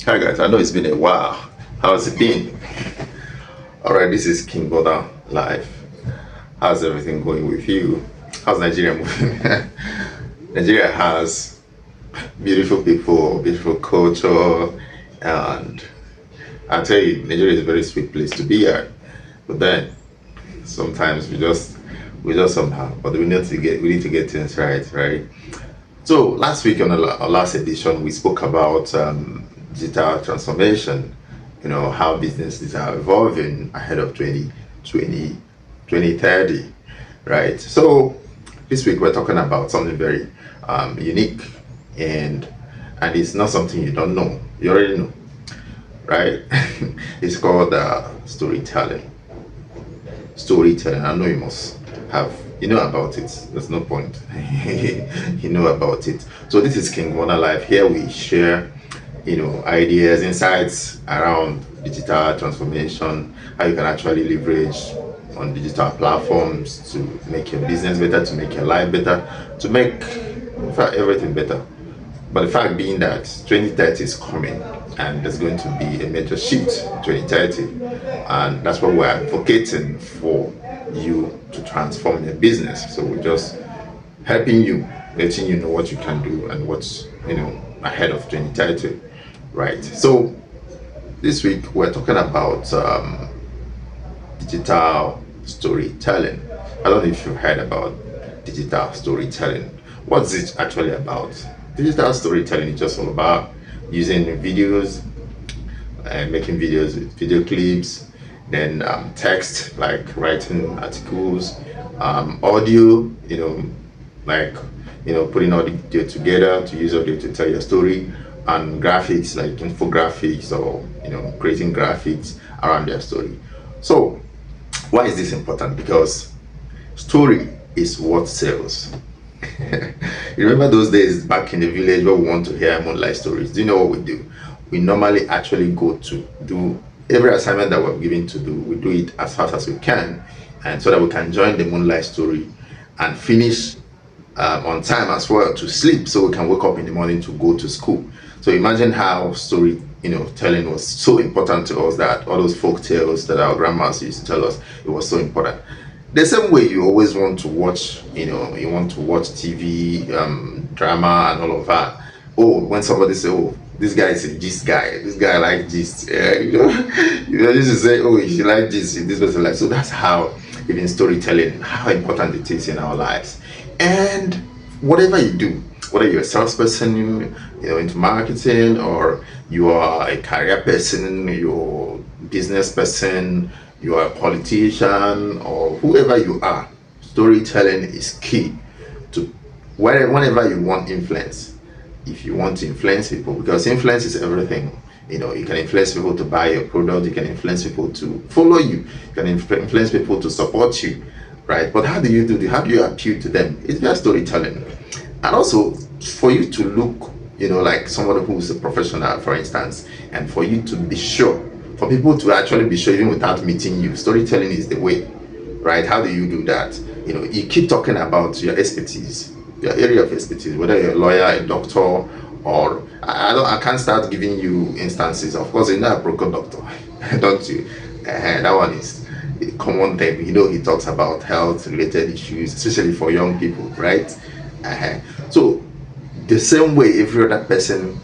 Hi guys, I know it's been a while. How's it been? Alright, this is King Bona live. How's everything going with you? How's Nigeria moving? Nigeria has beautiful people, beautiful culture, and I tell you, Nigeria is a very sweet place to be at. But then sometimes we just somehow, but we need to get things right, right? So last week on our last edition, we spoke about digital transformation. How businesses are evolving ahead of 2030, right? So this week we're talking about something very unique, and it's not something you don't know. You already know, right? It's called storytelling. Storytelling. I know you must have about it. There's no point. You know about it. So this is King Bona Life. Here we share, ideas, insights around digital transformation, how you can actually leverage on digital platforms to make your business better, to make your life better, to make in fact everything better. But the fact being that 2030 is coming and there's going to be a major shift in 2030, and that's what we're advocating for you to transform your business. So we're just helping you, letting you know what you can do and what's ahead of 2030, right? So this week we're talking about digital storytelling. I don't know if you've heard about digital storytelling. What's it actually about? Digital storytelling is just all about using videos and making videos with video clips, then text like writing articles, audio, like putting audio together to use audio to tell your story, and graphics like infographics or creating graphics around their story. So why is this important? Because story is what sells. You remember those days back in the village where we want to hear moonlight stories? Do you know what we do? We normally actually go to do every assignment that we're given to do. We do it as fast as we can, and so that we can join the moonlight story and finish on time as well to sleep, so we can wake up in the morning to go to school. So imagine how story telling was so important to us, that all those folk tales that our grandmas used to tell us, it was so important. The same way you always want to watch, you want to watch TV, drama, and all of that. Oh, when somebody say, "Oh, this guy is a gist guy. This guy like gist," you used to say, "Oh, if you like gist, this person like." So that's how even storytelling, how important it is in our lives. And whatever you do, whether you're a salesperson, into marketing, or you are a career person, you're a business person, you are a politician, or whoever you are, storytelling is key to whenever you want influence. If you want to influence people, because influence is everything. You can influence people to buy your product, you can influence people to follow you, you can influence people to support you, right? But how do you do this? How do you appeal to them? It's via storytelling. And also, for you to look, like somebody who's a professional, for instance, and for you to be sure, for people to actually be sure even without meeting you, storytelling is the way, right? How do you do that? You keep talking about your expertise, your area of expertise, whether you're a lawyer, a doctor, or I can't start giving you instances. Of course, you're not a broken doctor, don't you? That one is a common thing. He talks about health related issues, especially for young people, right? So the same way every other person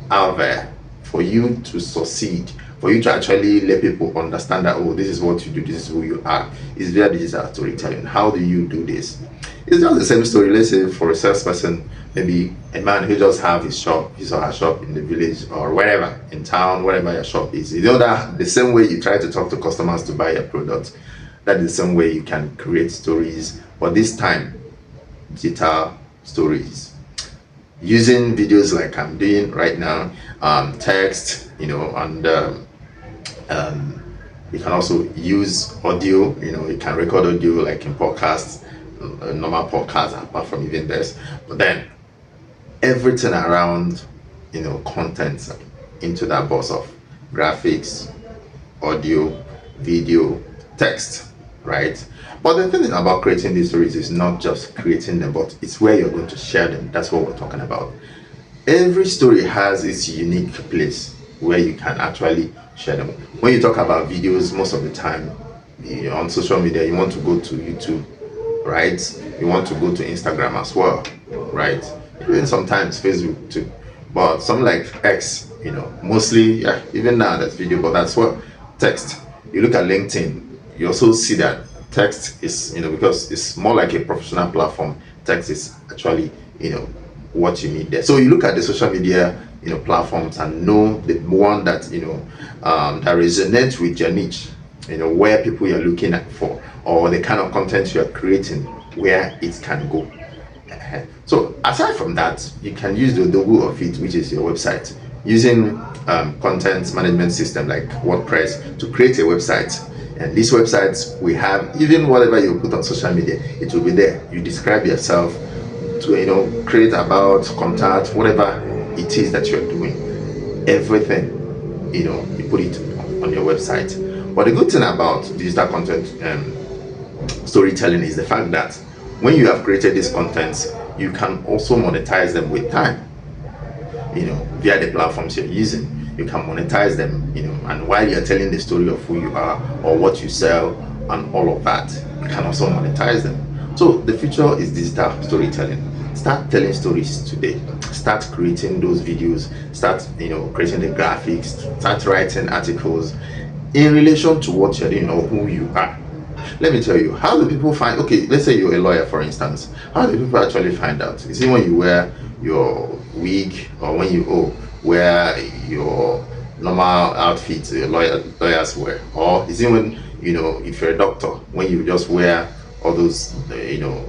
out there, for you to succeed, for you to actually let people understand that, oh, this is what you do, this is who you are, is via digital storytelling. How do you do this? It's just the same story. Let's say for a salesperson, maybe a man who just have his or her shop in the village or wherever in town, wherever your shop is. That the same way you try to talk to customers to buy your product, that is the same way you can create stories, but this time digital stories using videos like I'm doing right now, text, and you can also use audio. You can record audio like in podcasts, normal podcasts, apart from even this. But then everything around, content into that box of graphics, audio, video, text, right? But the thing about creating these stories is not just creating them, but it's where you're going to share them. That's what we're talking about. Every story has its unique place where you can actually share them. When you talk about videos, most of the time on social media, you want to go to YouTube, right? You want to go to Instagram as well, right? Even sometimes Facebook too. But some like X, mostly, yeah, even now that's video, but that's what text. You look at LinkedIn, you also see that text is, because it's more like a professional platform. Text is actually, what you need there. So you look at the social media, platforms, and know the one that that resonates with your niche, where people you're looking at for, or the kind of content you're creating, where it can go. So aside from that, you can use the logo of it, which is your website, using content management system like WordPress to create a website. And these websites, we have even whatever you put on social media, it will be there. You describe yourself, to create about, contact, whatever it is that you're doing, everything, you put it on your website. But the good thing about digital content storytelling is the fact that when you have created these contents, you can also monetize them with time, via the platforms you're using. You can monetize them, and while you're telling the story of who you are or what you sell and all of that, you can also monetize them. So the future is digital storytelling. Start telling stories today. Start creating those videos. Start, creating the graphics. Start writing articles in relation to what you're doing or who you are. Let me tell you, how do people find, okay, let's say you're a lawyer, for instance. How do people actually find out? Is it when you wear your wig, or when you wear your normal outfit lawyers wear? Or is it when, if you're a doctor, when you just wear all those,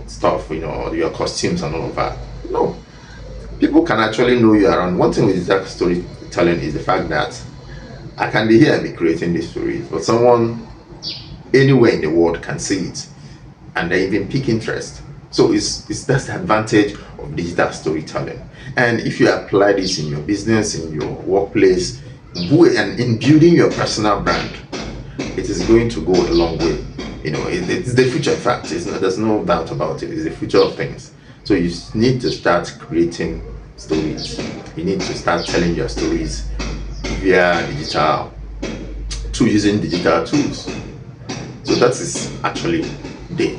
stuff, your costumes and all of that? No. People can actually know you around. One thing with digital storytelling is the fact that I can be here and be creating these stories, but someone anywhere in the world can see it, and they even pick interest. So it's that's the advantage of digital storytelling. And if you apply this in your business, in your workplace, and in building your personal brand, it is going to go a long way. It's the future. In fact, there's no doubt about it. It's the future of things. So you need to start creating stories. You need to start telling your stories via digital, using digital tools. So that is actually the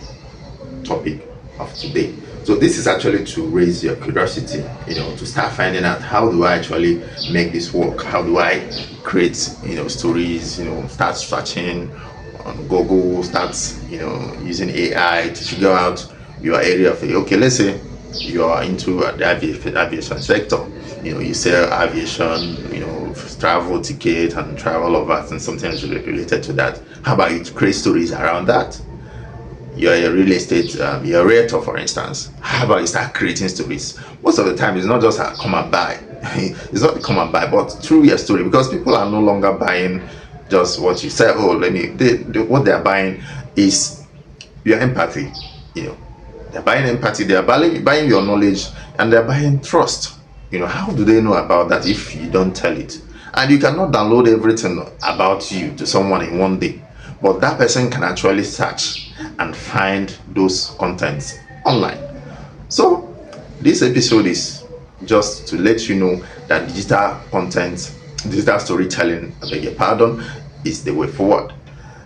topic of today. So this is actually to raise your curiosity, to start finding out, how do I actually make this work? How do I create, stories? Start searching on Google, start, using AI to figure out your area of it. Okay, let's say you are into the aviation sector. You sell aviation, travel ticket and travel of that, and something related to that. How about you create stories around that? You're a real estate, you're a realtor, for instance. How about you start creating stories? Most of the time, it's not just a come and buy. It's not come and buy, but through your story, because people are no longer buying just what you say. Oh, what they're buying is your empathy. They're buying empathy. They're buying your knowledge, and they're buying trust. How do they know about that if you don't tell it? And you cannot download everything about you to someone in one day, but that person can actually search and find those contents online. So this episode is just to let you know that digital storytelling, I beg your pardon, is the way forward.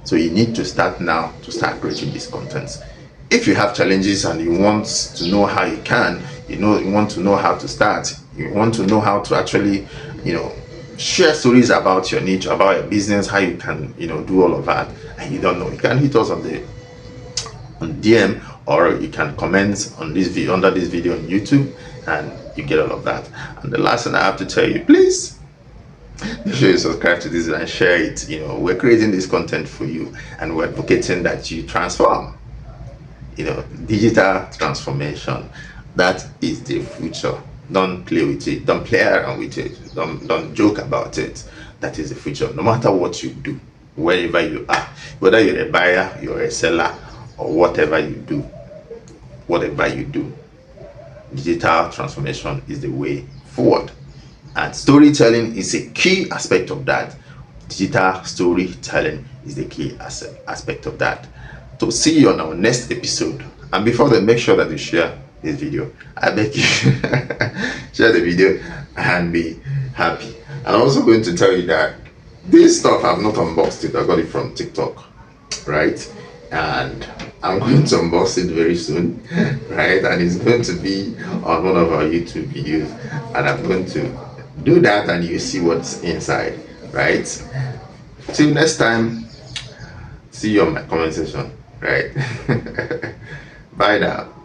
So you need to start now to start creating these contents. If you have challenges and you want to know how you can, you want to know how to start, you want to know how to actually, share stories about your niche, about your business, how you can, do all of that, and you don't know, you can hit us on DM, or you can comment on this video, under this video on YouTube, and you get all of that. And the last thing I have to tell you, please make sure you subscribe to this and share it. We're creating this content for you, and we're advocating that you transform. Digital transformation, that is the future. Don't play with it, don't play around with it, don't joke about it. That is the future. No matter what you do, wherever you are, whether you're a buyer, you're a seller, or whatever you do, digital transformation is the way forward, and storytelling is a key aspect of that. Digital storytelling is the key aspect of that. To see you on our next episode. And before then, make sure that you share this video, I beg you share the video and be happy. And I'm also going to tell you that this stuff I've not unboxed it. I got it from TikTok, right? And I'm going to unbox it very soon, right? And it's going to be on one of our YouTube videos, and I'm going to do that, and you see what's inside, right? Till next time, see you on my comment section, right? Bye now.